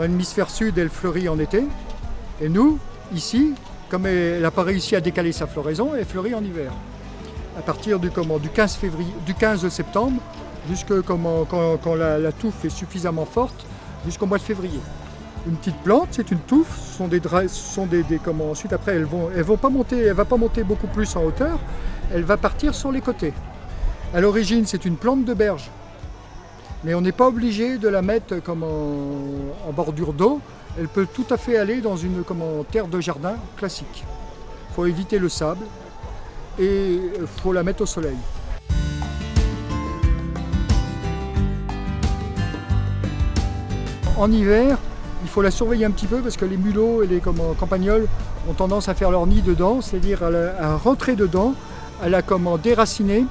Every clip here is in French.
Dans l'hémisphère sud, elle fleurit en été. Et nous, ici, comme elle n'a pas réussi à décaler sa floraison, elle fleurit en hiver. À partir du 15 septembre, jusque quand la touffe est suffisamment forte, jusqu'au mois de février. Une petite plante, c'est une touffe, ensuite après elle va pas monter beaucoup plus en hauteur, elle va partir sur les côtés. À l'origine, c'est une plante de berge, mais on n'est pas obligé de la mettre en bordure d'eau. Elle peut tout à fait aller dans une terre de jardin classique. Il faut éviter le sable et il faut la mettre au soleil. En hiver, il faut la surveiller un petit peu parce que les mulots et les campagnols ont tendance à faire leur nid dedans, c'est-à-dire à rentrer dedans, à la déraciner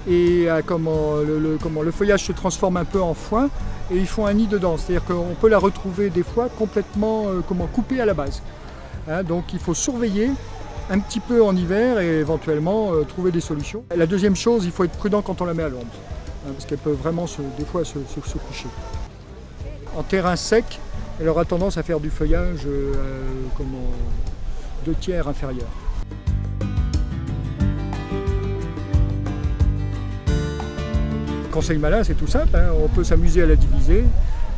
et le feuillage se transforme un peu en foin et ils font un nid dedans. C'est-à-dire qu'on peut la retrouver des fois complètement coupée à la base. Donc il faut surveiller un petit peu en hiver et éventuellement trouver des solutions. La deuxième chose, il faut être prudent quand on la met à l'ombre, parce qu'elle peut vraiment des fois se coucher. En terrain sec, elle aura tendance à faire du feuillage 2/3 inférieur. Conseil malin, c'est tout simple, on peut s'amuser à la diviser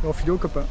et en filer aux copains.